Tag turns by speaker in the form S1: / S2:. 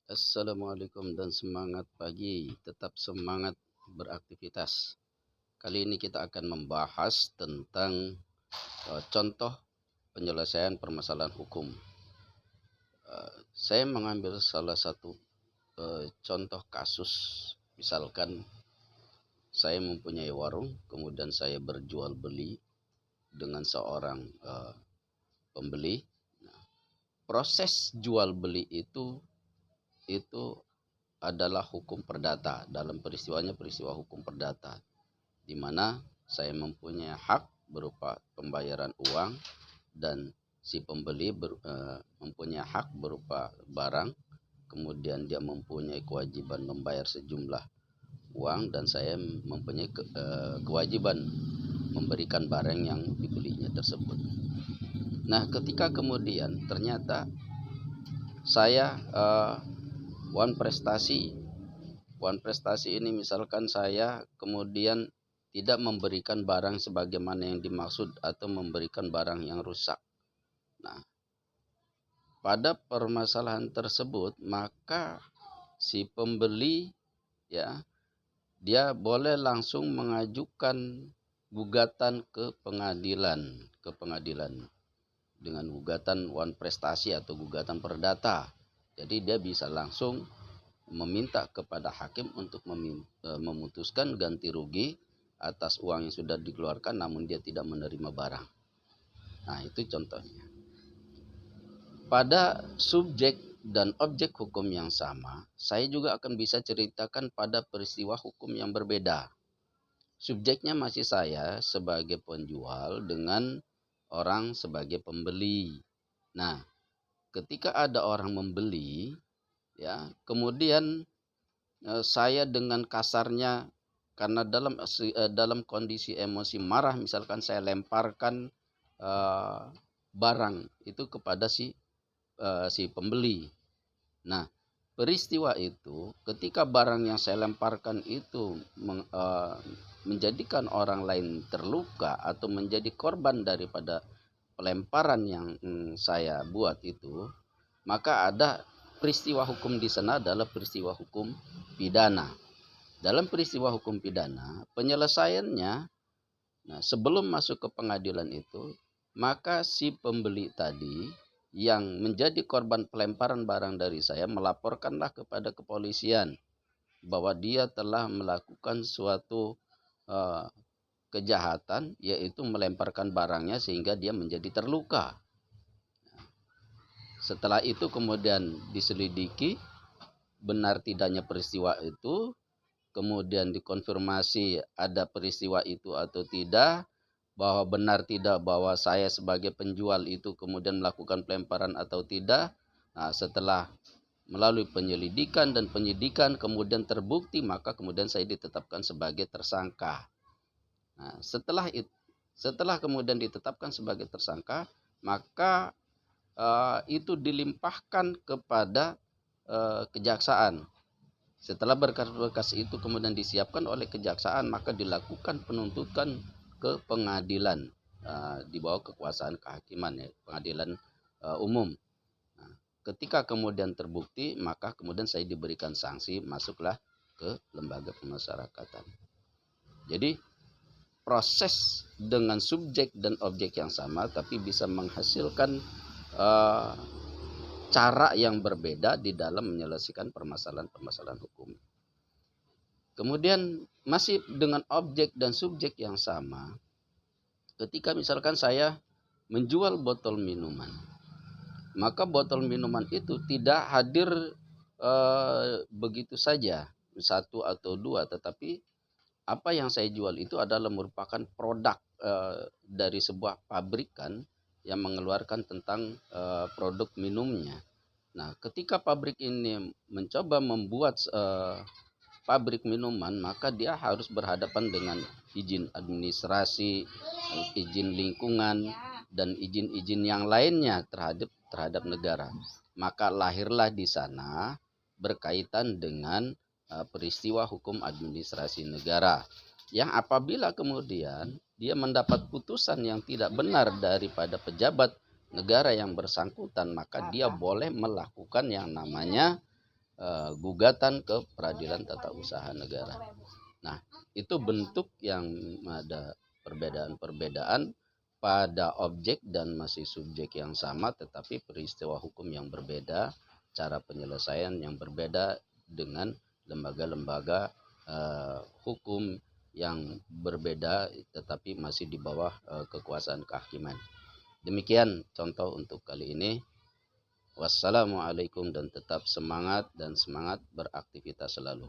S1: Assalamualaikum dan semangat pagi, tetap semangat beraktivitas. Kali ini kita akan membahas tentang contoh penyelesaian permasalahan hukum. Saya mengambil salah satu contoh kasus, misalkan saya mempunyai warung, kemudian saya berjual beli dengan seorang pembeli. Nah, proses jual beli itu adalah hukum perdata. Dalam peristiwanya peristiwa hukum perdata, di mana saya mempunyai hak berupa pembayaran uang dan si pembeli mempunyai hak berupa barang, kemudian dia mempunyai kewajiban membayar sejumlah uang dan saya mempunyai kewajiban memberikan barang yang dibelinya tersebut. Nah, ketika kemudian ternyata saya one prestasi ini misalkan saya kemudian tidak memberikan barang sebagaimana yang dimaksud atau memberikan barang yang rusak. Nah, pada permasalahan tersebut maka si pembeli dia boleh langsung mengajukan gugatan ke pengadilan dengan gugatan one prestasi atau gugatan perdata. Jadi dia bisa langsung meminta kepada hakim untuk memutuskan ganti rugi atas uang yang sudah dikeluarkan namun dia tidak menerima barang. Nah, itu contohnya. Pada subjek dan objek hukum yang sama, saya juga akan bisa ceritakan pada peristiwa hukum yang berbeda. Subjeknya masih saya sebagai penjual dengan orang sebagai pembeli. Nah, ketika ada orang membeli, kemudian saya dengan kasarnya karena dalam kondisi emosi marah, misalkan saya lemparkan barang itu kepada si pembeli. Nah, peristiwa itu ketika barang yang saya lemparkan itu menjadikan orang lain terluka atau menjadi korban daripada pelemparan yang saya buat itu, maka ada peristiwa hukum di sana adalah peristiwa hukum pidana. Dalam peristiwa hukum pidana, penyelesaiannya, sebelum masuk ke pengadilan itu, maka si pembeli tadi yang menjadi korban pelemparan barang dari saya melaporkanlah kepada kepolisian bahwa dia telah melakukan suatu kejahatan, yaitu melemparkan barangnya sehingga dia menjadi terluka. Setelah itu kemudian diselidiki benar tidaknya peristiwa itu, kemudian dikonfirmasi ada peristiwa itu atau tidak, bahwa benar tidak bahwa saya sebagai penjual itu kemudian melakukan pelemparan atau tidak. Nah, setelah melalui penyelidikan dan penyidikan kemudian terbukti, maka kemudian saya ditetapkan sebagai tersangka. Nah, setelah kemudian ditetapkan sebagai tersangka, maka itu dilimpahkan kepada kejaksaan. Setelah berkas-berkas itu kemudian disiapkan oleh kejaksaan, maka dilakukan penuntutan ke pengadilan di bawah kekuasaan kehakiman, pengadilan umum. Nah, ketika kemudian terbukti, maka kemudian saya diberikan sanksi, masuklah ke lembaga pemasyarakatan. Jadi proses dengan subjek dan objek yang sama, tapi bisa menghasilkan cara yang berbeda di dalam menyelesaikan permasalahan-permasalahan hukum. Kemudian masih dengan objek dan subjek yang sama, ketika misalkan saya menjual botol minuman, maka botol minuman itu tidak hadir begitu saja satu atau dua, tetapi apa yang saya jual itu adalah merupakan produk dari sebuah pabrikan yang mengeluarkan tentang produk minumnya. Nah, ketika pabrik ini mencoba membuat pabrik minuman, maka dia harus berhadapan dengan izin administrasi, izin lingkungan, dan izin-izin yang lainnya terhadap negara. Maka lahirlah di sana berkaitan dengan peristiwa hukum administrasi negara, yang apabila kemudian dia mendapat putusan yang tidak benar daripada pejabat negara yang bersangkutan, maka dia boleh melakukan yang namanya gugatan ke peradilan tata usaha negara. Nah, itu bentuk yang ada perbedaan-perbedaan pada objek dan masih subjek yang sama, tetapi peristiwa hukum yang berbeda, cara penyelesaian yang berbeda dengan lembaga-lembaga hukum yang berbeda, tetapi masih di bawah kekuasaan kehakiman. Demikian contoh untuk kali ini. Wassalamualaikum, dan tetap semangat beraktivitas selalu.